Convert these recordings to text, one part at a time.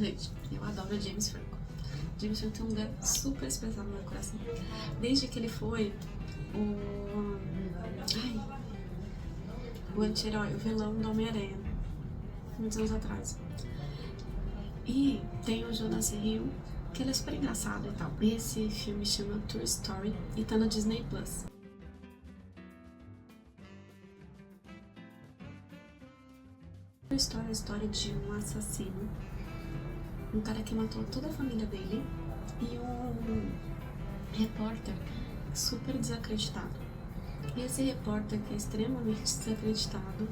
Gente, eu adoro o James Franco. James Franco tem um lugar super especial no meu coração. Desde que ele foi o anti-herói, o vilão do Homem-Aranha, muitos anos atrás. E tem o Jonas Hill, que ele é super engraçado e tal. Esse filme chama True Story e tá no Disney Plus. True Story é a história de um assassino, um cara que matou toda a família dele e um repórter super desacreditado. E esse repórter, que é extremamente desacreditado,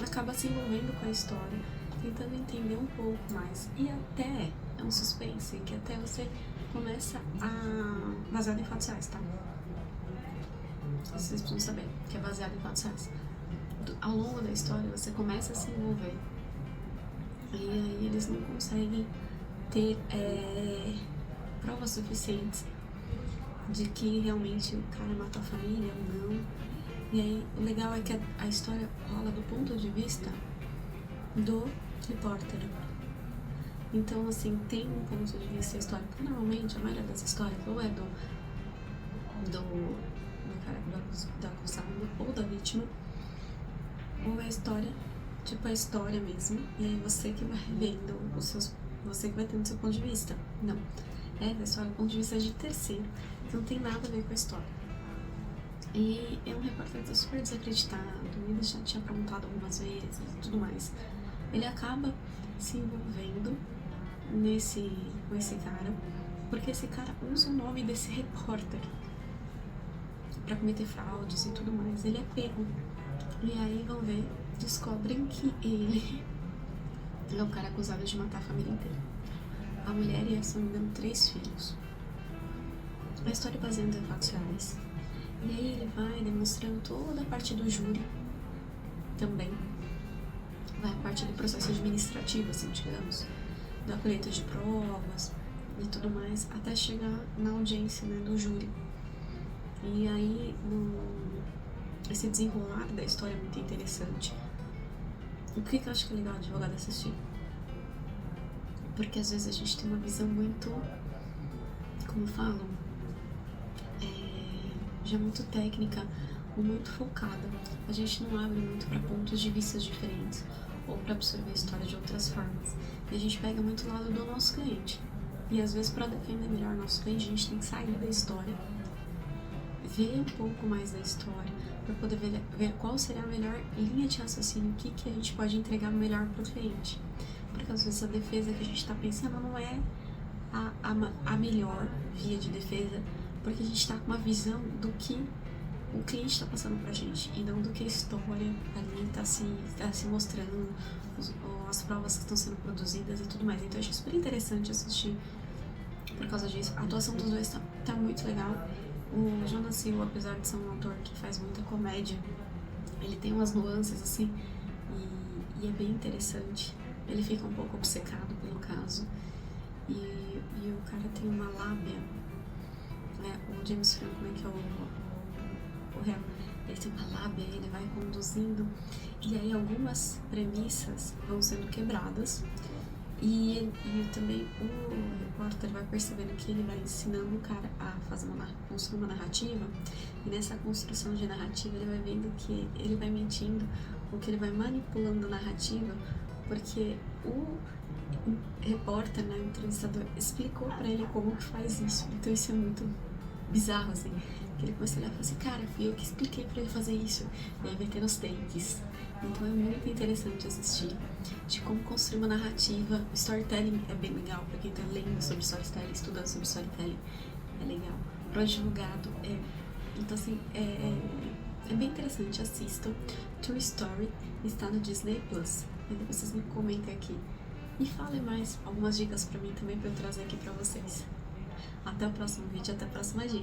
acaba se envolvendo com a história, tentando entender um pouco mais. E até é um suspense que até você começa a... baseado em fatos reais, tá? Vocês precisam saber que é baseado em fatos reais. Ao longo da história você começa a se envolver. E aí eles não conseguem ter provas suficientes de que realmente o cara matou a família ou não. E aí o legal é que a história rola do ponto de vista do repórter. Então, assim, tem um ponto de vista histórico, porque normalmente a maioria das histórias ou é do cara do acusado ou da vítima, ou é a história, tipo a história mesmo, e aí você que vai vendo você que vai tendo o seu ponto de vista. Não, é a história do ponto de vista de terceiro, que não tem nada a ver com a história. E é um repórter super desacreditado, ele já tinha perguntado algumas vezes e tudo mais. Ele acaba se envolvendo com esse cara, porque esse cara usa o nome desse repórter pra cometer fraudes e tudo mais. Ele é pego. E aí vão ver, descobrem que ele é o cara acusado de matar a família inteira. A mulher e, se não me engano, 3 filhos. A história é baseada em fatos reais. E aí ele vai demonstrando toda a parte do júri também. Vai a parte do processo administrativo, assim, digamos, da colheita de provas e tudo mais, até chegar na audiência, né, do júri. E aí, esse desenrolar da história é muito interessante. O que eu acho que é legal o advogado assistir? Porque às vezes a gente tem uma visão muito, como falam, já muito técnica ou muito focada. A gente não abre muito para pontos de vista diferentes ou para absorver a história de outras formas. E a gente pega muito o lado do nosso cliente. E às vezes, para defender melhor nosso cliente, a gente tem que sair da história, ver um pouco mais da história, para poder ver qual seria a melhor linha de raciocínio, o que a gente pode entregar melhor para o cliente. Porque às vezes a defesa que a gente está pensando não é a melhor via de defesa, porque a gente está com uma visão do que o cliente está passando pra gente, e não do que a história ali está se mostrando, as provas que estão sendo produzidas e tudo mais. Então eu achei super interessante assistir por causa disso. A atuação dos dois tá muito legal. O Jonas Hill, apesar de ser um autor que faz muita comédia, ele tem umas nuances assim, e é bem interessante. Ele fica um pouco obcecado pelo caso, e o cara tem uma lábia, né? O James Franco, né, que é o réu, ele tem uma lábia, ele vai conduzindo, e aí algumas premissas vão sendo quebradas, e também o repórter vai percebendo que ele vai ensinando o cara a construir uma narrativa, e nessa construção de narrativa ele vai vendo que ele vai mentindo, ou que ele vai manipulando a narrativa, porque o repórter, né, o entrevistador, explicou pra ele como que faz isso. Então isso é muito bizarro, assim, que ele começa a olhar e fala assim, cara, fui eu que expliquei pra ele fazer isso. E aí vai ter os takes. Então é muito interessante assistir de como construir uma narrativa. Storytelling é bem legal, pra quem tá lendo sobre storytelling, estudando sobre storytelling, é legal. Pro advogado então assim, é bem interessante, assistam. True Story está no Disney Plus. E depois vocês me comentem aqui. E falem mais algumas dicas pra mim também, pra eu trazer aqui pra vocês. Até o próximo vídeo, até a próxima dica.